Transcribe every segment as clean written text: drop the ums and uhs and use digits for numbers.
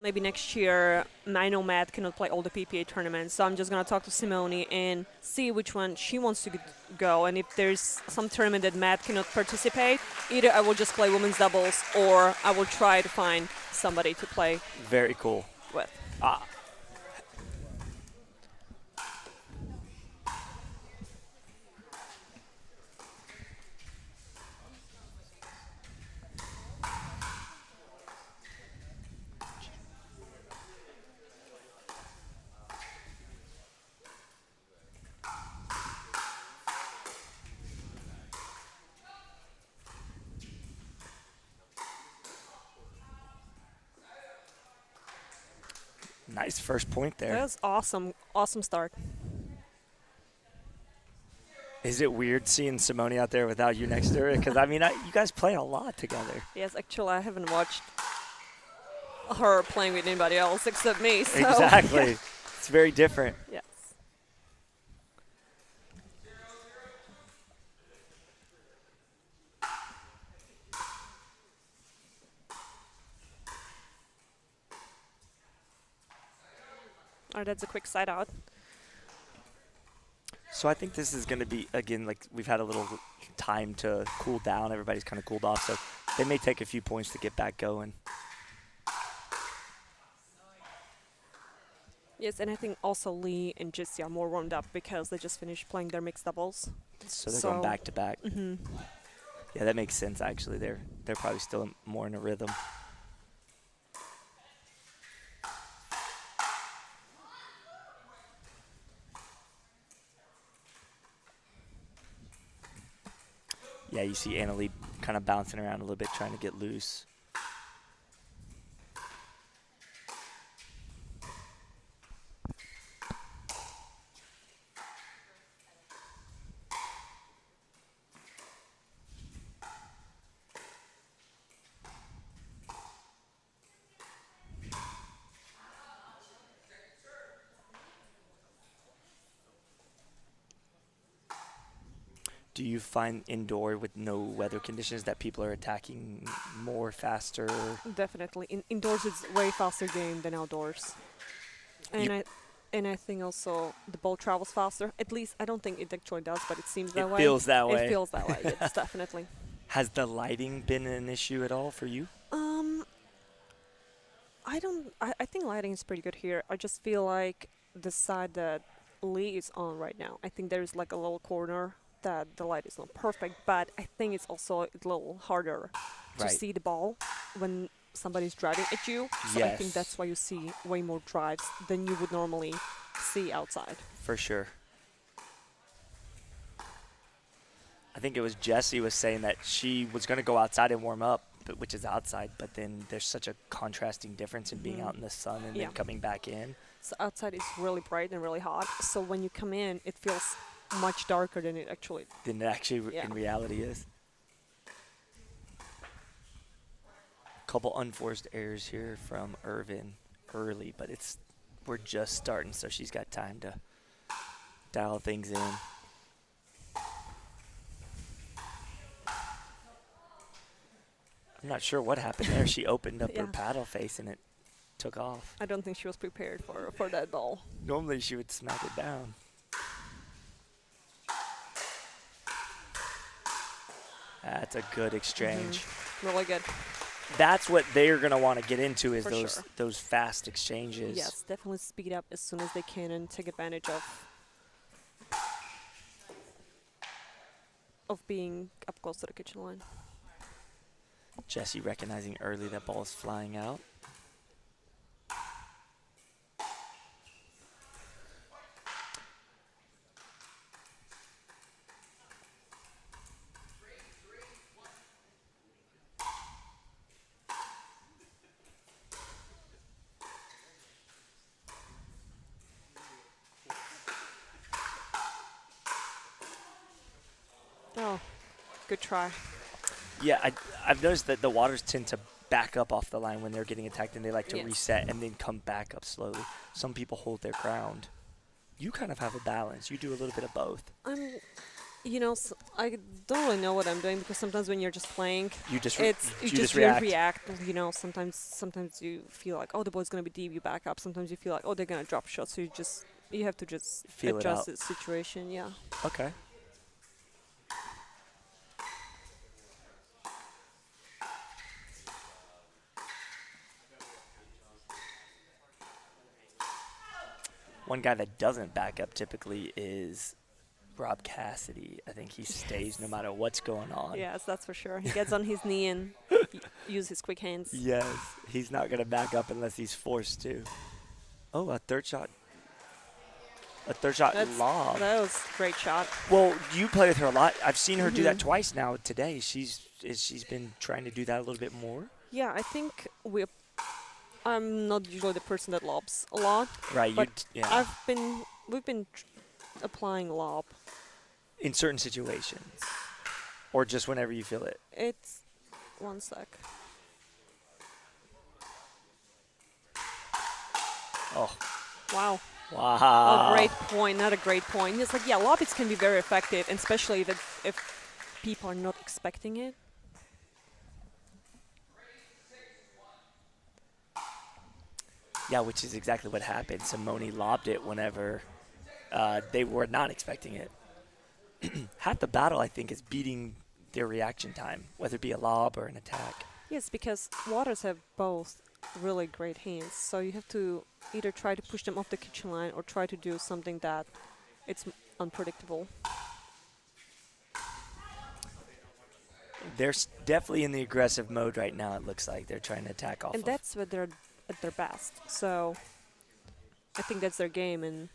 maybe next year, I know Matt cannot play all the PPA tournaments, so I'm just gonna talk to Simone and see which one she wants to go. And if there's some tournament that Matt cannot participate, either I will just play women's doubles or I will try to find somebody to play Very cool. with. Ah, nice first point there. That's awesome, awesome start. Is it weird seeing Simone out there without you next to her? Because, I mean, you guys play a lot together. Yes, actually, I haven't watched her playing with anybody else except me. So, Exactly. yeah. It's very different. Yes. All right, that's a quick side out. So I think this is going to be, again, like we've had a little time to cool down. Everybody's kind of cooled off, so they may take a few points to get back going. Yes, and I think also Lee and Jessie are more warmed up because they just finished playing their mixed doubles. So they're going back to back. Yeah, that makes sense, actually. They're probably still more in a rhythm. Yeah, you see Annalie kind of bouncing around a little bit, trying to get loose. Do you find indoor with no weather conditions that people are attacking more faster? Definitely. Indoors, it's way faster game than outdoors. And I think also the ball travels faster. At least I don't think it actually does, but it seems that way. It feels that way. It feels that way. Yes, definitely. Has the lighting been an issue at all for you? I don't. I think lighting is pretty good here. I just feel like the side that Lee is on right now. I think there's like a little corner that the light is not perfect, but I think it's also a little harder to Right. see the ball when somebody's driving at you. So I think Yes. that's why you see way more drives than you would normally see outside. For sure. I think it was Jessie was saying that she was going to go outside and warm up, which is outside, but then there's such a contrasting difference in being out in the sun and Yeah. then coming back in. So outside is really bright and really hot. So when you come in, it feels much darker than it actually. Than it actually Yeah. in reality is. Couple unforced errors here from Irvine early, but we're just starting, so she's got time to dial things in. I'm not sure what happened there. She opened up her Yeah. paddle face and it took off. I don't think she was prepared for that ball. Normally she would smack it down. That's a good exchange. Really good. That's what they're going to want to get into is For sure. those fast exchanges. Yes, definitely speed up as soon as they can and take advantage of being up close to the kitchen line. Jessie recognizing early that ball is flying out. Oh, good try. Yeah, I've noticed that the waters tend to back up off the line when they're getting attacked, and they like to Yes. reset and then come back up slowly. Some people hold their ground. You kind of have a balance. You do a little bit of both. I don't really know what I'm doing because sometimes when you're just playing, You just it's you you just just react. react. Sometimes you feel like, oh, the ball's gonna be deep, you back up. Sometimes you feel like, oh, they're gonna drop shots, so you have to just Feel it adjust out. the situation. Yeah. Okay. One guy that doesn't back up typically is Rob Cassidy. I think he stays no Yes. matter what's going on. Yes, that's for sure. He gets on his knee and use his quick hands. Yes, he's not going to back up unless he's forced to. Oh, a third shot. A third shot That's lob. that was a great shot. Well, you play with her a lot. I've seen her do that Hmm. twice now today. She's been trying to do that a little bit more. Yeah, I think I'm not usually the person that lobs a lot, Right, but yeah. we've been applying lob. In certain situations. Or just whenever you feel it. It's one sec. Oh, Wow. A wow. great point, not a great point. It's like, yeah, lobbits can be very effective, and especially if people are not expecting it. Yeah, which is exactly what happened. Simone lobbed it whenever they were not expecting it. Half the battle, I think, is beating their reaction time, whether it be a lob or an attack. Yes, because waters have both really great hands, so you have to either try to push them off the kitchen line or try to do something that unpredictable. They're definitely in the aggressive mode right now, it looks like. They're trying to attack off And of. that's where they're at their best. So I think that's their game, and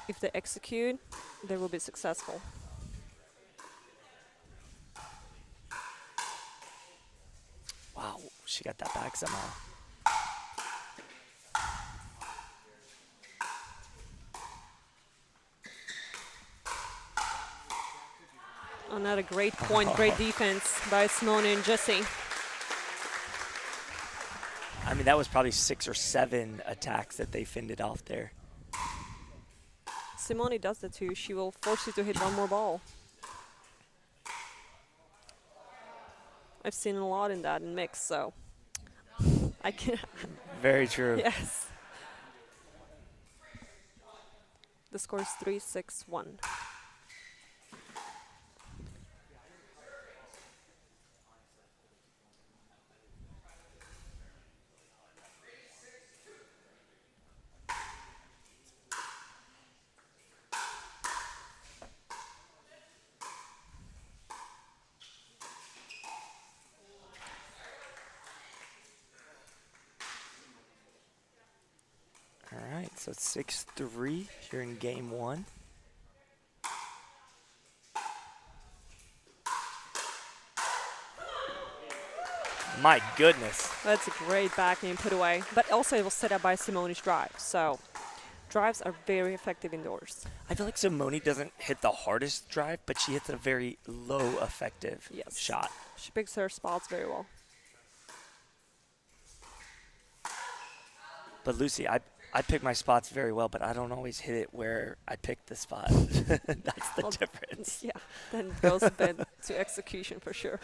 if they execute, they will be successful. Wow, she got that back somehow. Another great point, great defense by Simone and Jessie. I mean, that was probably 6 or 7 attacks that they fended off there. Simone does that too. She will force you to hit one more ball. I've seen a lot in that in mix, so I can. Very true. Yes. The score is 3-6-1. All right, so 6-3 here in game 1. My goodness. That's a great backhand put away, but also it was set up by Simone's drive. So drives are very effective indoors. I feel like Simone doesn't hit the hardest drive, but she hits a very low effective Yes. shot. She picks her spots very well. But Lucy, I pick my spots very well, but I don't always hit it where I picked the spot. That's the Well, difference. Yeah, then it goes a bit to execution for sure.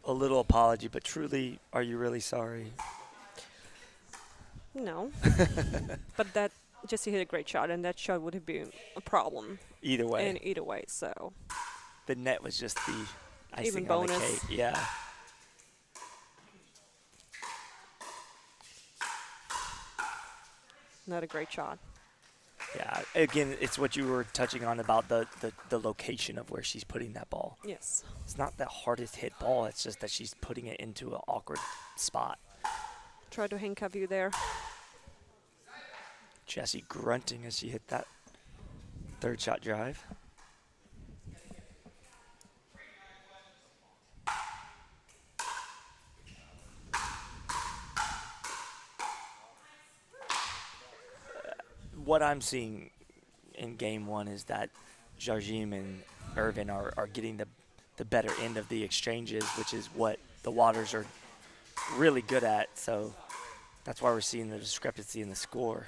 A little apology, but truly, are you really sorry? No, but that Jesse hit a great shot, and that shot would have been a problem Either way, in either way. So the net was just the icing Even on the bonus. cake. Yeah. not a great shot. Yeah. Again, it's what you were touching on about the location of where she's putting that ball. Yes. It's not the hardest hit ball. It's just that she's putting it into an awkward spot. Try to handcuff you there. Jessie grunting as she hit that third shot drive. What I'm seeing in game 1 is that Jardim and Irvine are getting the better end of the exchanges, which is what the Waters are really good at. So that's why we're seeing the discrepancy in the score.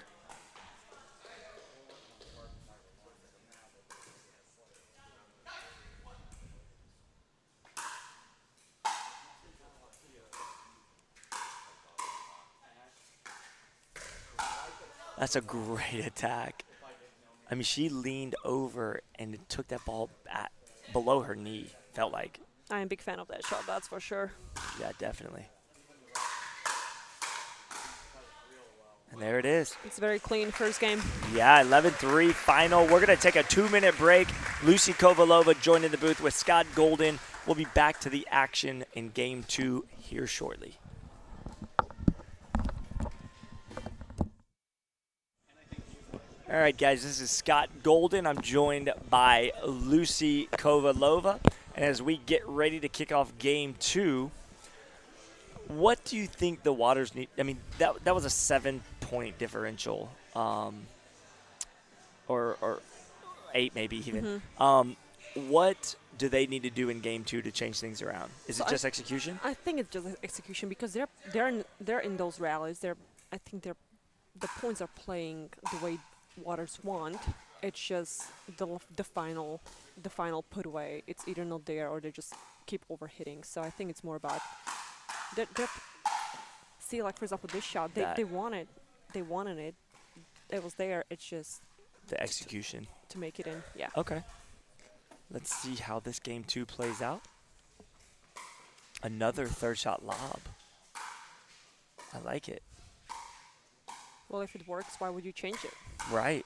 That's a great attack. I mean, she leaned over and took that ball below her knee, felt like. I'm a big fan of that shot, that's for sure. Yeah, definitely. And there it is. It's very clean first game. Yeah, 11-3 final. We're going to take a 2-minute break. Lucy Kovalova joined in the booth with Scott Golden. We'll be back to the action in Game 2 here shortly. All right, guys, this is Scott Golden. I'm joined by Lucy Kovalova. And as we get ready to kick off Game 2, what do you think the Waters need? I mean, that was a 7-point differential, or 8 maybe even. What do they need to do in Game 2 to change things around? Is it just execution? I think it's just execution because they're in those rallies. I think the points are playing the way Waters want. It's just the final put away. It's either not there or they just keep overhitting. So I think it's more about see, like for example, this shot they wanted it. It was there. It's just the execution to make it in. Yeah. Okay. Let's see how this Game 2 plays out. Another third shot lob. I like it. Well, if it works, why would you change it? Right.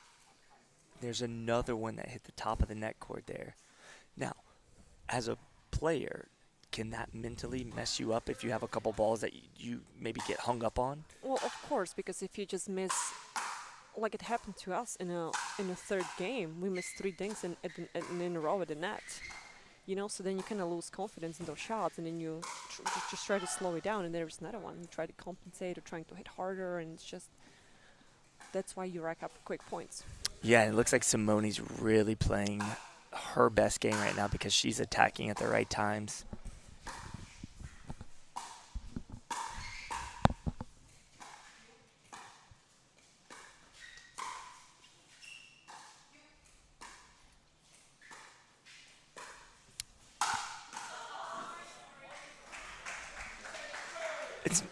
There's another one that hit the top of the net cord there. Now, as a player, can that mentally mess you up if you have a couple balls that you maybe get hung up on? Well, of course, because if you just miss, like it happened to us in a third game, we missed 3 dinks in a row at the net. You know, so then you kind of lose confidence in those shots, and then you just try to slow it down, and there's another one. You try to compensate or trying to hit harder, and it's just that's why you rack up quick points. Yeah, it looks like Simone's really playing her best game right now because she's attacking at the right times.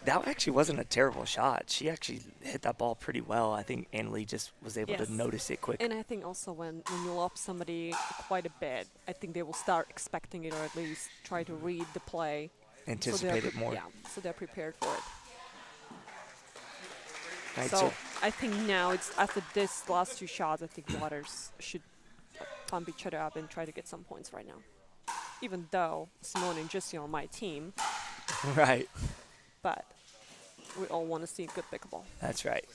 That actually wasn't a terrible shot. She actually hit that ball pretty well. I think Annalie just was able to notice it quick. And I think also when you lob somebody quite a bit, I think they will start expecting it or at least try to read the play. Anticipate it more. Yeah, so they're prepared for it. Right, so I think now it's after this last 2 shots, I think Waters should pump each other up and try to get some points right now. Even though Simone and Jessie are on my team. Right. But we all want to see good pickleball. That's right.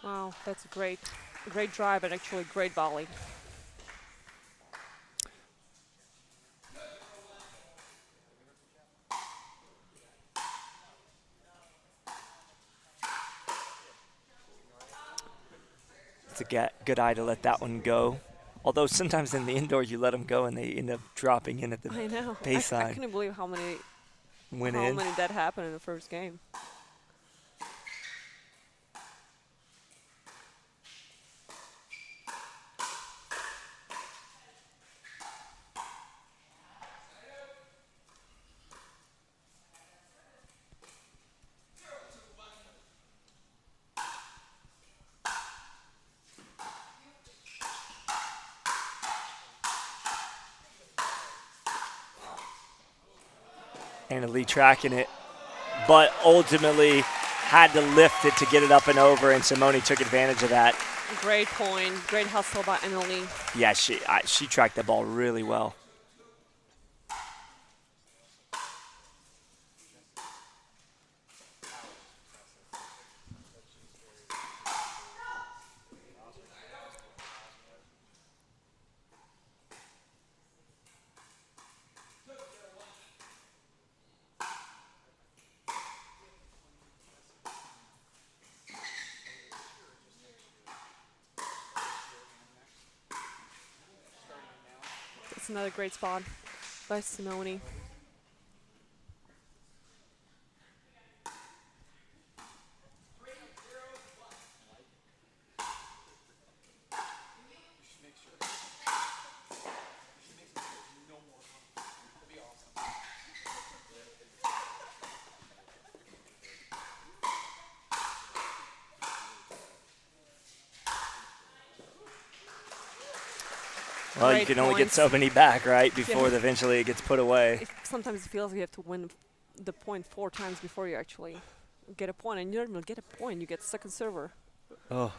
Wow, that's a great drive and actually great volley. It's a good eye to let that one go. Although sometimes in the indoor you let them go and they end up dropping in at the baseline. I couldn't believe how many that happened in the first game. Annalie tracking it, but ultimately had to lift it to get it up and over, and Simone took advantage of that. Great point. Great hustle by Annalie. Yeah, she tracked the ball really well. That's another great spot by Simone. Well, you Great can only get points. so many back, right, before Yeah. eventually it gets put away. Sometimes it feels like you have to win the point 4 times before you actually get a point, and you don't even get a point. You get second server. Oh.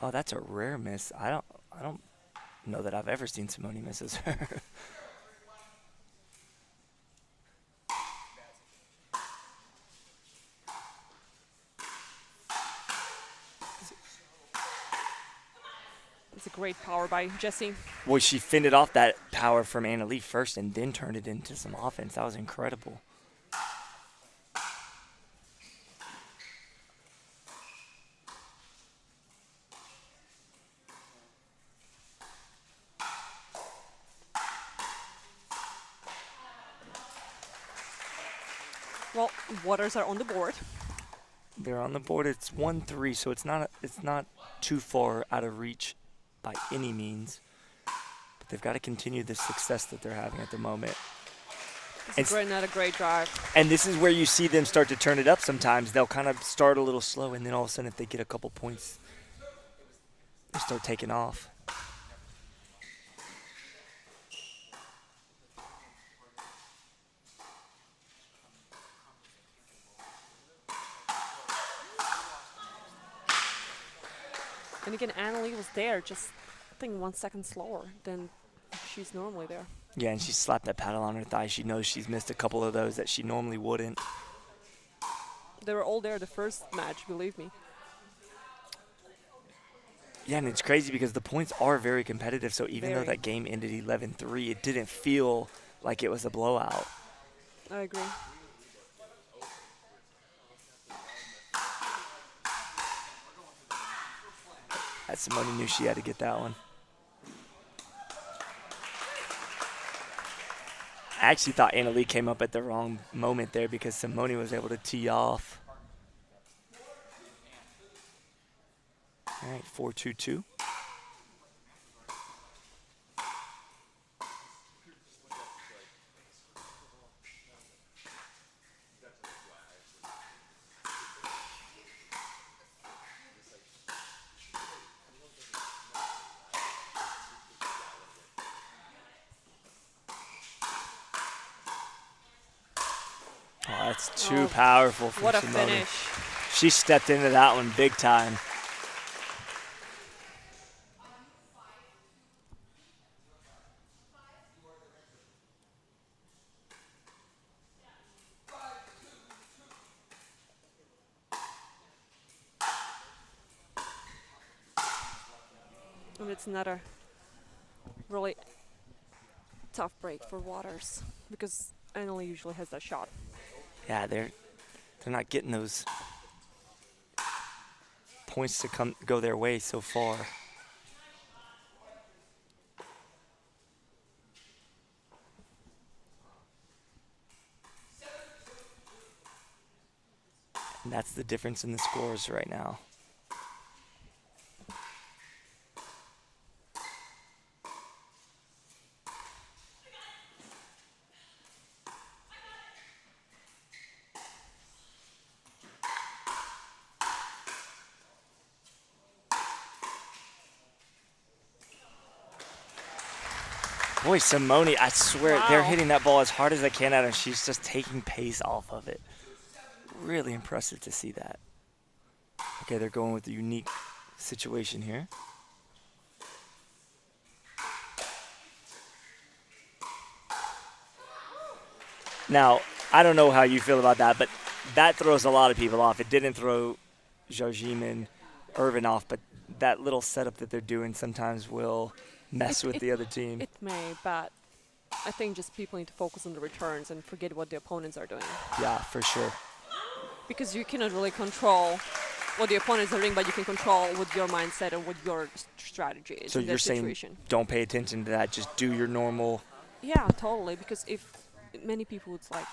Oh, that's a rare miss. I don't know that I've ever seen Simone misses her. It's a great power by Jessie. Well, she fended off that power from Anna Lee first and then turned it into some offense. That was incredible. Well, waters are on the board. They're on the board. It's 1-3, so it's not too far out of reach by any means. But they've got to continue the success that they're having at the moment. It's not a great drive. And this is where you see them start to turn it up sometimes. They'll kind of start a little slow, and then all of a sudden if they get a couple points, they start taking off. And again, Annalie was there, just I think 1 second slower than she's normally there. Yeah, and she slapped that paddle on her thigh. She knows she's missed a couple of those that she normally wouldn't. They were all there the first match, believe me. Yeah, and it's crazy because the points are very competitive. So even though Very. that game ended 11-3, it didn't feel like it was a blowout. I agree. That Simone knew she had to get that one. I actually thought Anna Lee came up at the wrong moment there because Simone was able to tee off. All right, 4-2-2. Oh, that's too powerful for What a Simone. finish. She stepped into that one big time. And it's another really tough break for Waters because Annalie usually has that shot. Yeah, they're not getting those points to go their way so far. And that's the difference in the scores right now. Boy, Simone, I swear, they're Wow. hitting that ball as hard as they can at her. She's just taking pace off of it. Really impressive to see that. Okay, they're going with a unique situation here. Now, I don't know how you feel about that, but that throws a lot of people off. It didn't throw Jardim and Irvine off, but that little setup that they're doing sometimes will mess with the other team. It may, but I think just people need to focus on the returns and forget what the opponents are doing. Yeah, for sure. Because you cannot really control what the opponent is doing, but you can control with your mindset and what your strategy is So in you're that saying situation. don't pay attention to that. Just do your normal. Yeah, totally. Because if many people would like,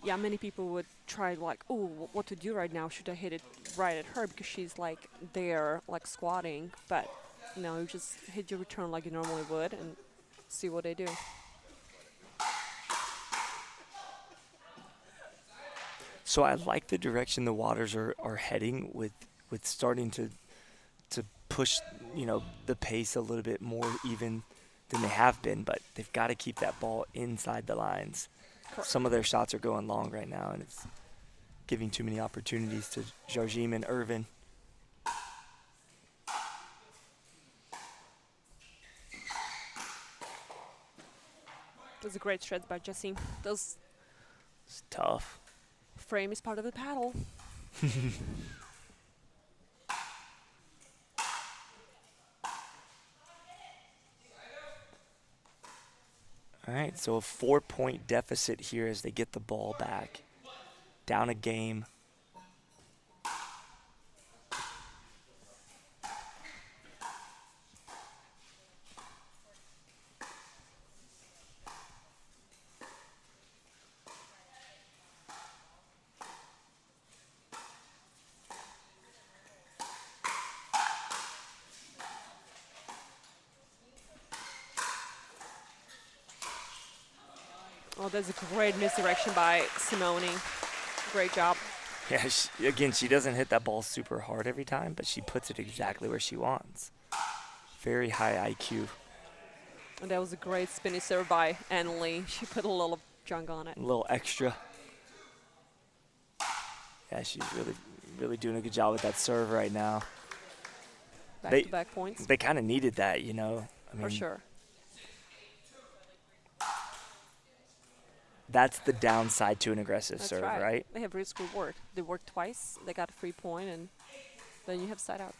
yeah, many people would try like, oh, what to do right now? Should I hit it right at her because she's like there, like squatting? But no, you just hit your return like you normally would and see what they do. So I like the direction the Waters are heading with starting to push, the pace a little bit more even than they have been, but they've got to keep that ball inside the lines. Some of their shots are going long right now, and it's giving too many opportunities to Jardim and Irvine. That's a great stretch by Jessie. Those It's tough. frame is part of the paddle. All right, so a 4-point deficit here as they get the ball back. Down a game. Oh, that's a great misdirection by Simone. Great job. Yeah, she doesn't hit that ball super hard every time, but she puts it exactly where she wants. Very high IQ. And that was a great spinny serve by Annalie. She put a little junk on it. A little extra. Yeah, she's really, really doing a good job with that serve right now. Back-to-back points. They kind of needed that, For sure. That's the downside to an aggressive That's serve, right. right? They have risk reward. They worked twice. They got a free point, and then you have side out.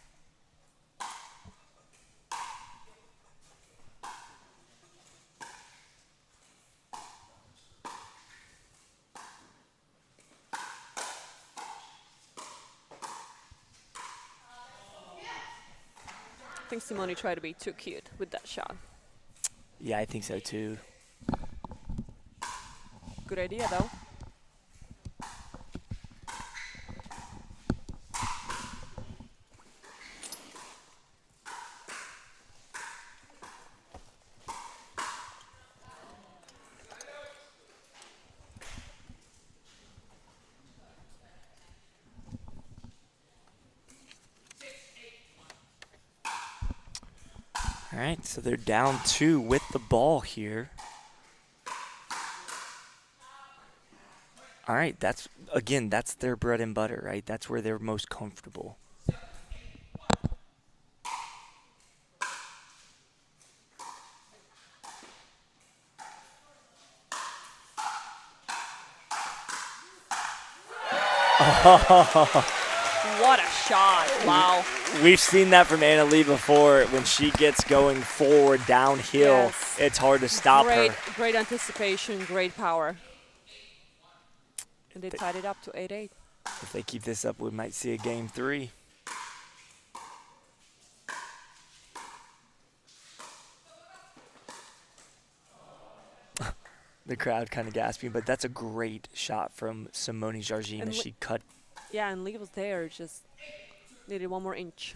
I think Simone tried to be too cute with that shot. Yeah, I think so too. Good idea, though. All right, so they're down 2 with the ball here. All right, that's their bread and butter, right? That's where they're most comfortable. What a shot. Wow. We've seen that from Annalie before. When she gets going forward downhill, Yes. it's hard to stop her. Great anticipation, great power. And they tied it up to 8-8. If they keep this up, we might see a game 3. The crowd kind of gasping, but that's a great shot from Simone Jardim as she cut. Yeah, and Lee was there, just needed one more inch.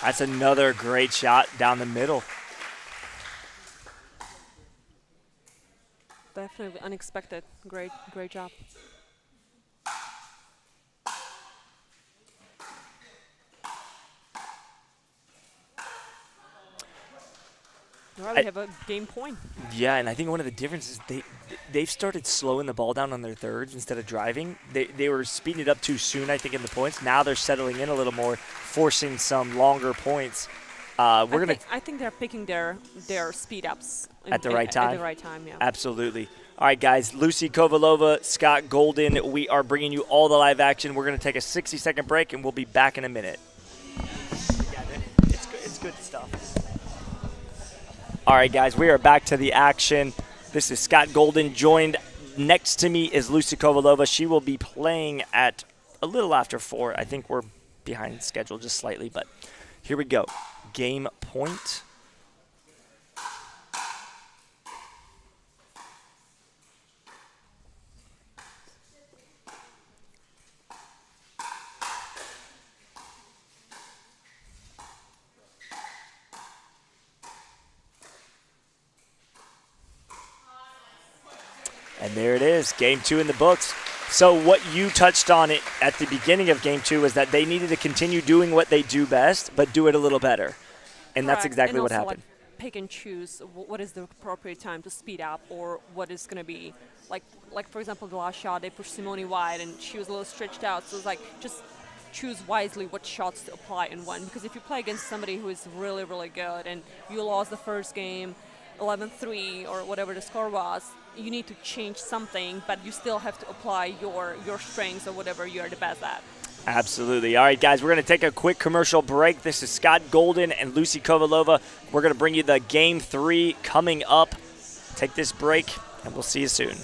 That's another great shot down the middle. Definitely unexpected. Great job. Well, we have a game point. Yeah, and I think one of the differences they've started slowing the ball down on their thirds instead of driving. They were speeding it up too soon, I think, in the points. Now they're settling in a little more, forcing some longer points. I think they're picking their speed ups at the right time. At the right time, yeah. Absolutely. All right, guys. Lucy Kovalova, Scott Golden. We are bringing you all the live action. We're going to take a 60-second break, and we'll be back in a minute. Yeah, it's good stuff. All right, guys. We are back to the action. This is Scott Golden. Joined next to me is Lucy Kovalova. She will be playing at a little after 4. I think we're behind schedule just slightly, but here we go. Game point. And there it is, Game 2 in the books. So what you touched on it at the beginning of Game 2 is that they needed to continue doing what they do best, but do it a little better. And that's exactly what happened. Like, pick and choose what is the appropriate time to speed up, or what is going to be, like for example, the last shot, they pushed Simone wide, and she was a little stretched out. So it's like, just choose wisely what shots to apply and when. Because if you play against somebody who is really, really good, and you lost the first game 11-3 or whatever the score was, you need to change something, but you still have to apply your strengths or whatever you're the best at. Absolutely. All right, guys, we're going to take a quick commercial break. This is Scott Golden and Lucy Kovalova. We're going to bring you the Game 3 coming up. Take this break, and we'll see you soon.